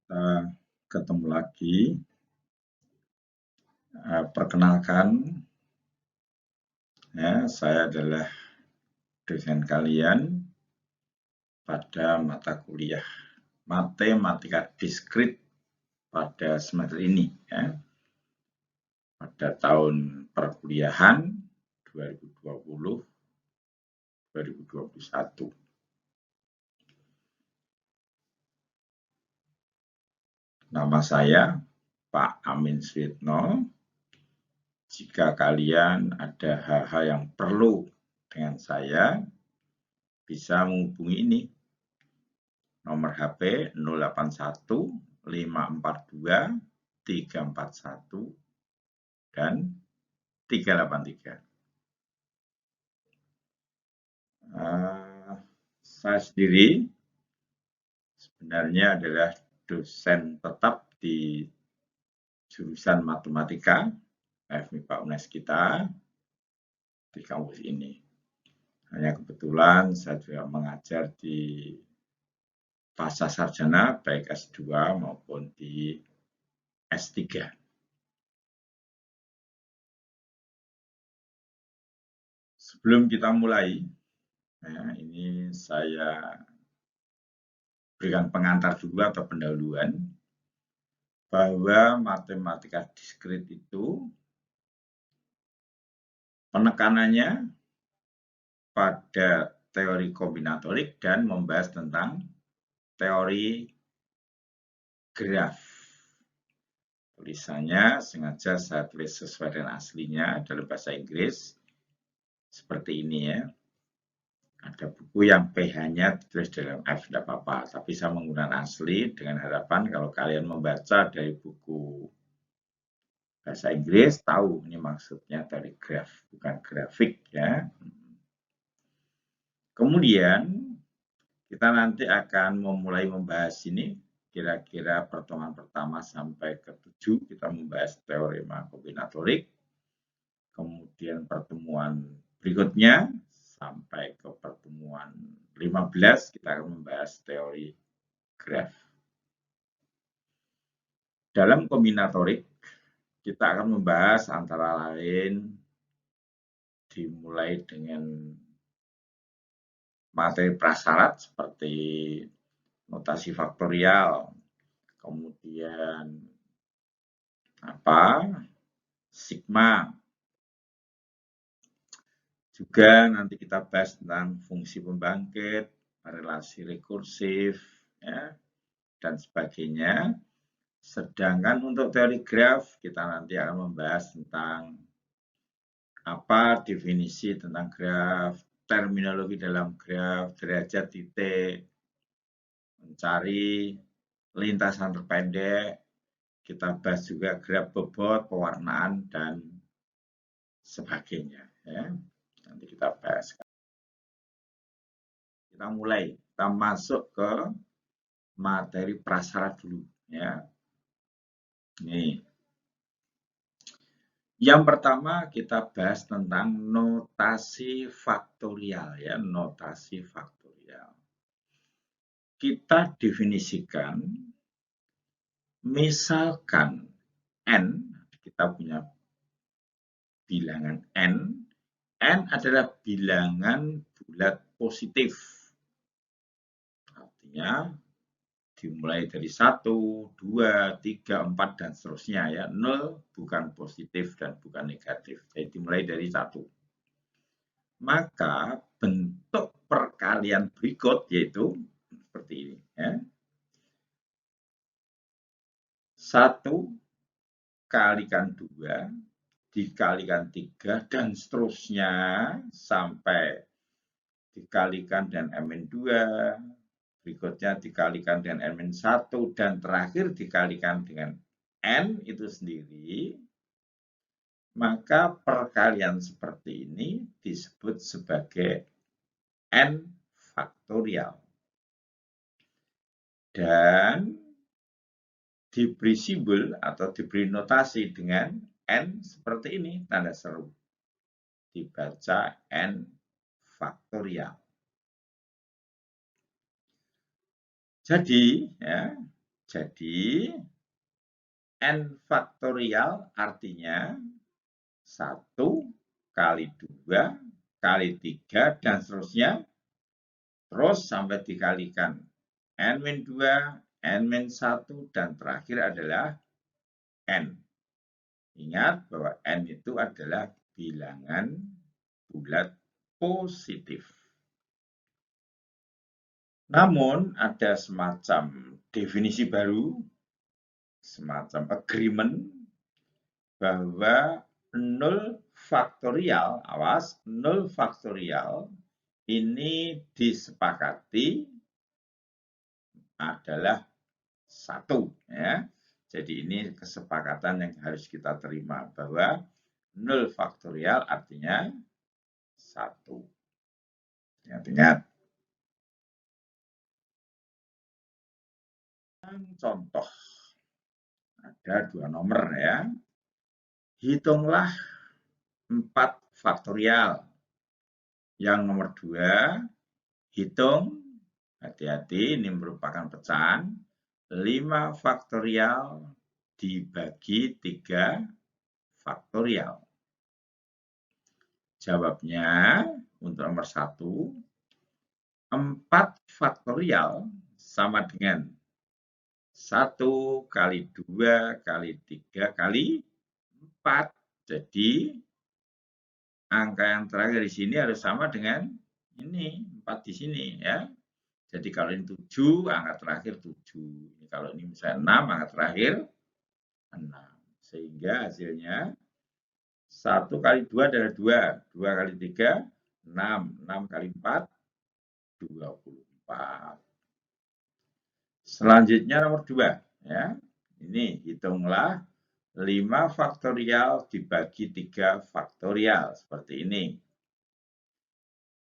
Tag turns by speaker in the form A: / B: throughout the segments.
A: Kita ketemu lagi. Perkenalkan, ya, saya adalah dosen kalian pada mata kuliah Matematika Diskrit pada semester ini, ya, pada tahun perkuliahan 2020-2021. Nama saya Pak Amin Suyitno. Jika kalian ada hal-hal yang perlu dengan saya, bisa menghubungi ini. Nomor HP 081 542 341 dan 383. Saya sendiri sebenarnya adalah dosen tetap di jurusan matematika FMIPA UNES kita di kampus ini. Hanya kebetulan saya juga mengajar di pasca sarjana baik S2 maupun di S3. Sebelum kita mulai, ya, ini saya berikan pengantar dulu atau pendahuluan bahwa matematika diskrit itu penekanannya pada teori kombinatorik dan membahas tentang teori graf. Tulisannya sengaja saya tulis sesuai dengan aslinya dalam bahasa Inggris. Seperti ini, ya. Ada buku yang PH-nya ditulis dalam F, tidak apa-apa. Tapi saya menggunakan asli dengan harapan kalau kalian membaca dari buku bahasa Inggris, tahu ini maksudnya dari graf, bukan grafik, ya. Kemudian, kita nanti akan memulai membahas ini, kira-kira pertemuan pertama sampai ke-7, kita membahas teorema kombinatorik. Kemudian pertemuan berikutnya, sampai ke pertemuan 15, kita akan membahas teori graf. Dalam kombinatorik, kita akan membahas antara lain dimulai dengan materi prasyarat seperti notasi faktorial, kemudian sigma. Juga nanti kita bahas tentang fungsi pembangkit, relasi rekursif, ya, dan sebagainya. Sedangkan untuk teori graf, kita nanti akan membahas tentang apa definisi tentang graf, terminologi dalam graf, derajat titik, mencari lintasan terpendek. Kita bahas juga graf bobot, pewarnaan, dan sebagainya, ya. Nanti kita bahas. Kita mulai, kita masuk ke materi prasyarat dulu, ya. Nih. Yang pertama kita bahas tentang notasi faktorial, ya, notasi faktorial. Kita definisikan, misalkan N, kita punya bilangan N adalah bilangan bulat positif. Artinya dimulai dari 1, 2, 3, 4, dan seterusnya, ya. 0 bukan positif dan bukan negatif. Jadi dimulai dari 1. Maka bentuk perkalian berikut yaitu seperti ini, ya. 1 kalikan 2 dikalikan 3 dan seterusnya sampai dikalikan dengan N-2, berikutnya dikalikan dengan N-1, dan terakhir dikalikan dengan N itu sendiri, maka perkalian seperti ini disebut sebagai N faktorial. Dan diberi simbol atau diberi notasi dengan N seperti ini, tanda seru. Dibaca N faktorial. Jadi, ya, Jadi, n faktorial artinya 1 kali 2 kali 3 dan seterusnya. Terus sampai dikalikan n-2, n-1, dan terakhir adalah n. Ingat bahwa n itu adalah bilangan bulat positif. Namun ada semacam definisi baru, semacam agreement, bahwa 0 faktorial, awas, 0 faktorial ini disepakati adalah 1. Ya. Jadi ini kesepakatan yang harus kita terima, bahwa 0 faktorial artinya 1. Ingat-ingat. Contoh, ada 2 nomor ya. Hitunglah 4 faktorial. Yang nomor 2, hitung, hati-hati ini merupakan pecahan, 5 faktorial dibagi 3 faktorial. Jawabnya untuk nomor 1, 4 faktorial sama dengan 1 kali 2 kali 3 kali 4. Jadi, angka yang terakhir di sini harus sama dengan ini, 4 di sini ya. Jadi kalau ini 7, angka terakhir 7. Kalau ini misalnya 6, angka terakhir 6. Sehingga hasilnya 1 kali 2 adalah 2. 2 kali 3, 6. 6 kali 4, 24. Selanjutnya nomor 2. Ya. Ini hitunglah 5 faktorial dibagi 3 faktorial. Seperti ini.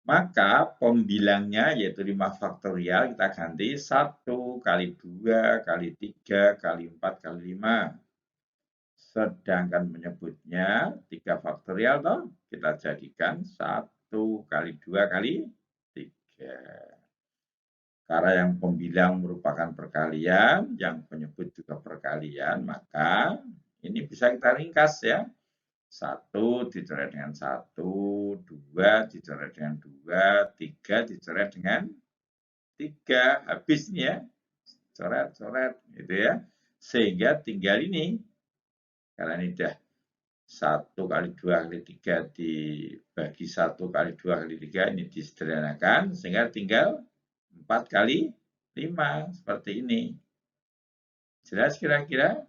A: Maka pembilangnya yaitu 5 faktorial kita ganti 1 kali 2 kali 3 kali 4 kali 5. Sedangkan menyebutnya 3 faktorial toh kita jadikan 1 kali 2 kali 3. Karena yang pembilang merupakan perkalian, yang penyebut juga perkalian, maka ini bisa kita ringkas ya. 1 dicoret dengan 1, 2 dicoret dengan 2, 3 dicoret dengan 3. Habis nih ya, coret-coret gitu ya. Sehingga tinggal ini, karena ini sudah 1 kali 2 kali 3 dibagi 1 kali 2 kali 3, ini disederhanakan, sehingga tinggal 4 kali 5, seperti ini. Jelas kira-kira?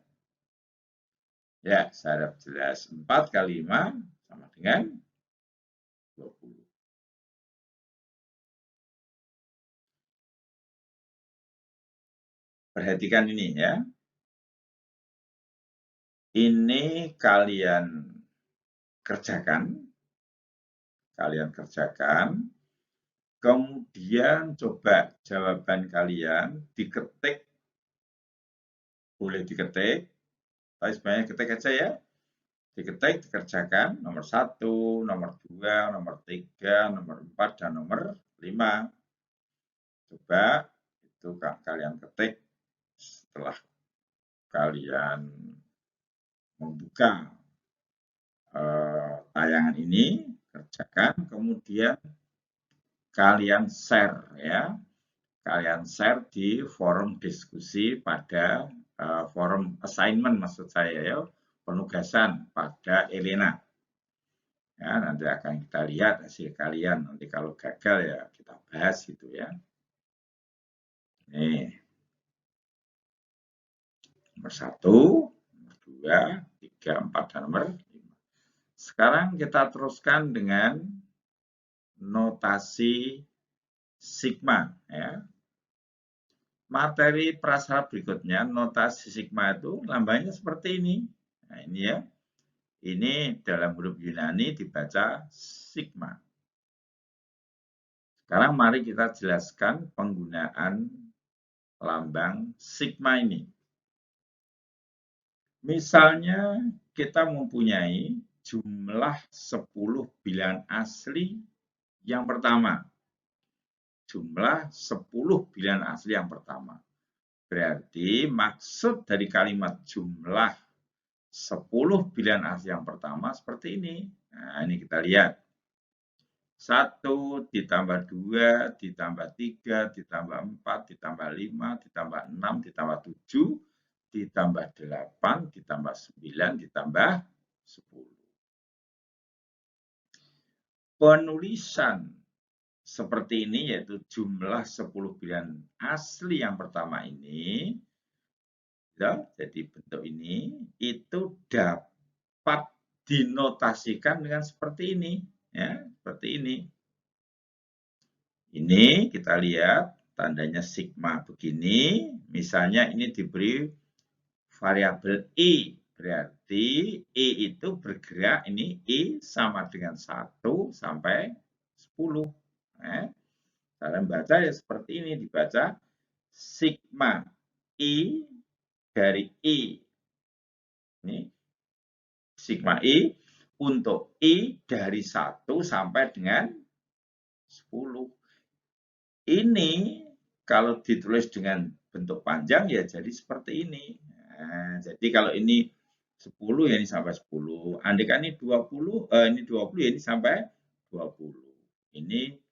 A: Ya, saya harap jelas. 4 kali 5 sama dengan 20. Perhatikan ini ya. Ini kalian kerjakan. Kemudian coba jawaban kalian diketik. Boleh diketik. Tapi sebenarnya ketik aja ya. Diketik, dikerjakan nomor 1, nomor 2, nomor 3, nomor 4, dan nomor 5. Coba itu kalian ketik setelah kalian membuka tayangan ini, kerjakan, kemudian kalian share ya. Kalian share di forum diskusi pada forum assignment maksud saya ya. Penugasan pada Elena. Ya, nanti akan kita lihat hasil kalian. Nanti kalau gagal ya kita bahas gitu ya. Nih. Nomor 1, nomor 2, 3, 4, dan nomor 5. Sekarang kita teruskan dengan notasi sigma. Ya. Materi prasyarat berikutnya, notasi sigma itu lambangnya seperti ini. Nah, ini ya. Ini dalam huruf Yunani dibaca sigma. Sekarang mari kita jelaskan penggunaan lambang sigma ini. Misalnya kita mempunyai jumlah 10 bilangan asli yang pertama. Jumlah 10 bilangan asli yang pertama. Berarti maksud dari kalimat jumlah 10 bilangan asli yang pertama seperti ini. Nah, ini kita lihat. 1 ditambah 2 ditambah 3 ditambah 4 ditambah 5 ditambah 6 ditambah 7 ditambah 8 ditambah 9 ditambah 10. Penulisan seperti ini yaitu jumlah 10 bilangan asli yang pertama ini, ya, jadi bentuk ini itu dapat dinotasikan dengan seperti ini, ya, seperti ini. Ini kita lihat tandanya sigma begini, misalnya ini diberi variabel I, berarti I itu bergerak, ini I sama dengan 1 sampai 10. Cara membaca ya seperti ini, dibaca sigma I dari I. Ini sigma I untuk I dari 1 sampai dengan 10. Ini kalau ditulis dengan bentuk panjang ya jadi seperti ini. Nah, jadi kalau ini 10 ya ini sampai 10. Andai kan ini 20, ini 20 ya ini sampai 20. Ini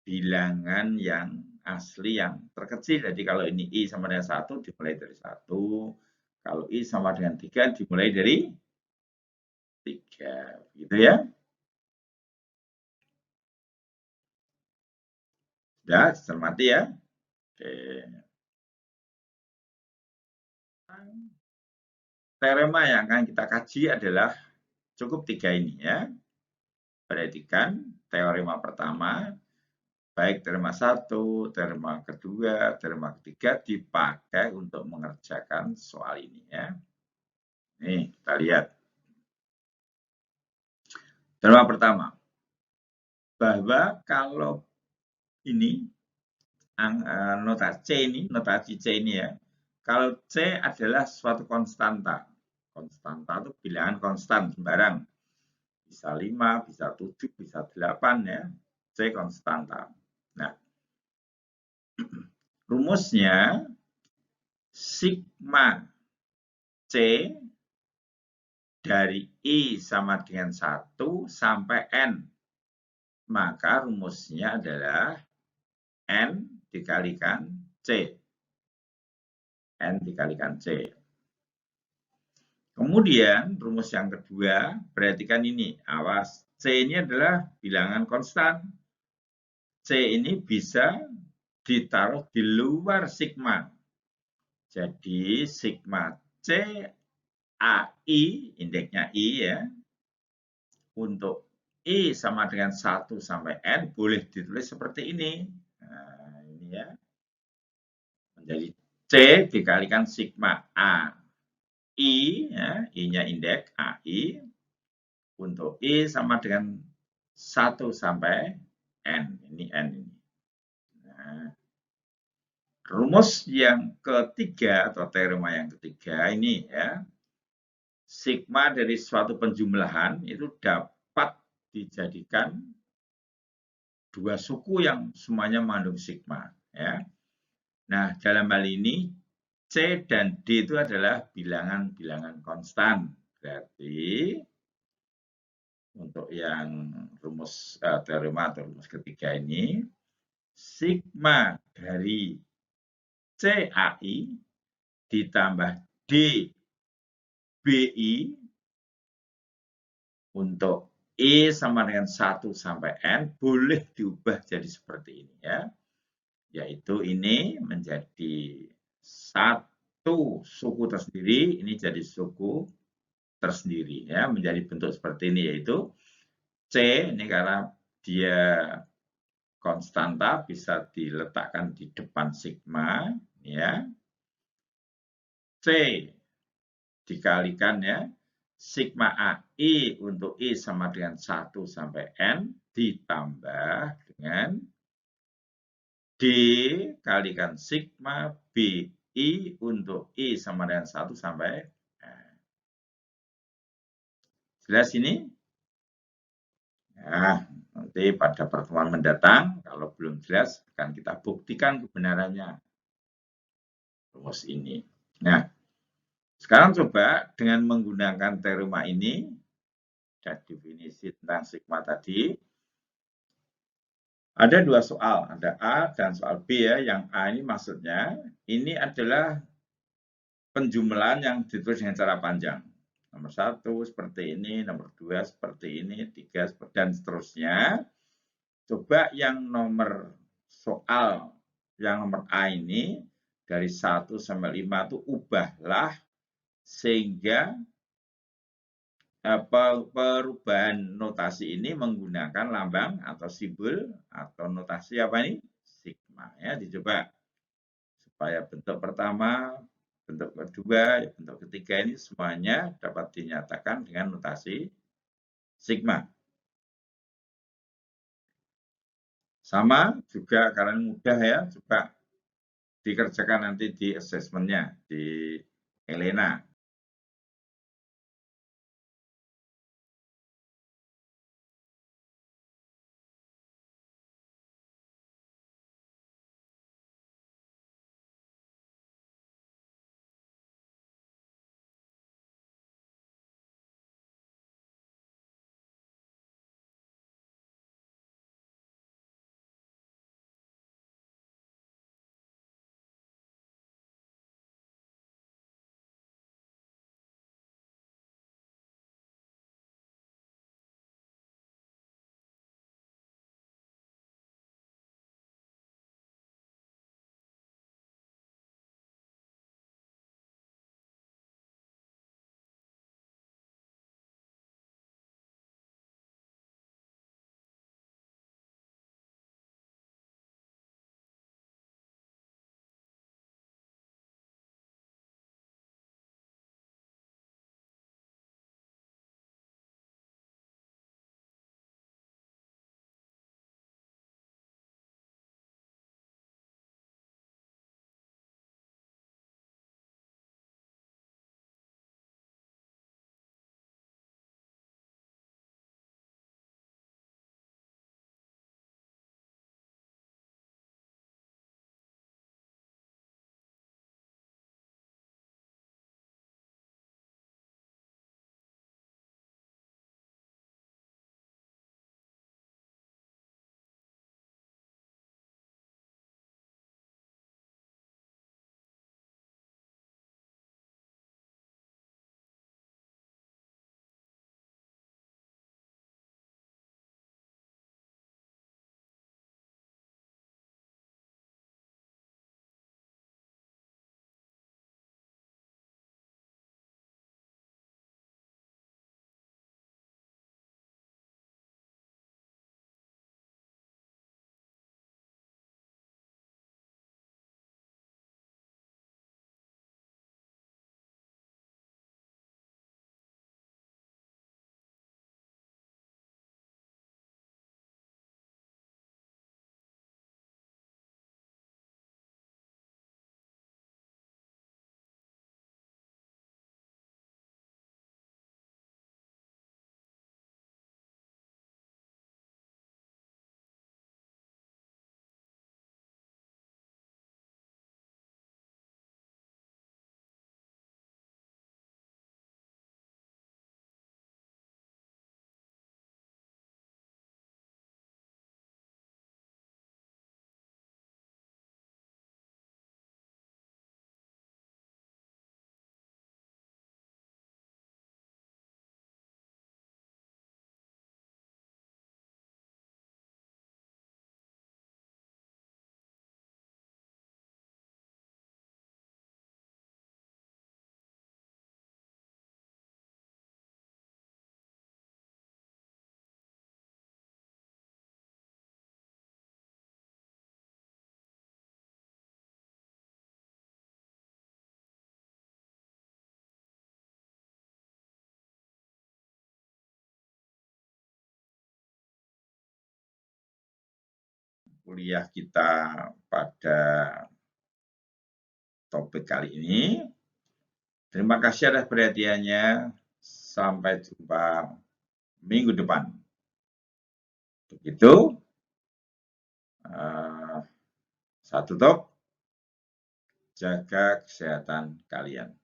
A: bilangan yang asli yang terkecil. Jadi kalau ini I sama dengan 1 dimulai dari 1. Kalau I sama dengan 3 dimulai dari 3. Gitu ya. Sudah, cermati ya. Oke. Teorema yang akan kita kaji adalah cukup 3 ini ya. Perhatikan teorema pertama, baik teorema 1, teorema kedua, teorema ketiga dipakai untuk mengerjakan soal ini ya. Nih, kita lihat. Teorema pertama, bahwa kalau ini notasi C ini ya, kalau C adalah suatu konstanta. Konstanta itu bilangan konstan sembarang. Bisa 5, bisa 7, bisa 8 ya. C konstanta. Nah, rumusnya sigma C dari I sama dengan 1 sampai N. Maka rumusnya adalah N dikalikan C. N dikalikan C. Kemudian rumus yang kedua, perhatikan ini, awas. C ini adalah bilangan konstan. C ini bisa ditaruh di luar sigma. Jadi sigma C AI, indeksnya I ya, untuk I sama dengan 1 sampai N boleh ditulis seperti ini. Nah, ini ya. Menjadi C dikalikan sigma A. I, ya, I-nya indeks AI, untuk I sama dengan 1 sampai N. Ini N ini. Nah, rumus yang ketiga atau teorema yang ketiga ini ya, sigma dari suatu penjumlahan itu dapat dijadikan dua suku yang semuanya mengandung sigma. Ya. Nah, dalam hal ini C dan D itu adalah bilangan-bilangan konstan. Berarti untuk yang rumus teorema atau rumus ketiga ini, sigma dari CAI ditambah DBI untuk I sama dengan 1 sampai N boleh diubah jadi seperti ini ya. Yaitu ini menjadi satu suku tersendiri, ini jadi suku tersendiri ya, menjadi bentuk seperti ini yaitu C ini karena dia konstanta bisa diletakkan di depan sigma ya. C dikalikan ya sigma AI untuk I sama dengan 1 sampai N ditambah dengan D kalikan sigma BI untuk I sama dengan 1 sampai N. Jelas ini? Nah, nanti pada pertemuan mendatang, kalau belum jelas, akan kita buktikan kebenarannya. rumus ini. Nah, sekarang coba dengan menggunakan teorema ini dan definisi tentang sigma tadi, ada dua soal, ada A dan soal B ya. Yang A ini maksudnya, ini adalah penjumlahan yang ditulis dengan cara panjang. Nomor 1 seperti ini, nomor 2 seperti ini, 3 dan seterusnya. Coba yang nomor soal, yang nomor A ini, dari 1 sampai 5 itu ubahlah sehingga perubahan notasi ini menggunakan lambang atau simbol atau notasi apa ini? Sigma. Ya, dicoba supaya bentuk pertama, bentuk kedua, bentuk ketiga ini semuanya dapat dinyatakan dengan notasi sigma. Sama juga karena mudah ya, coba dikerjakan nanti di assessment-nya, di Elena. Kuliah kita pada topik kali ini. Terima kasih atas perhatiannya. Sampai jumpa minggu depan. Begitu. Saya tutup. Jaga kesehatan kalian.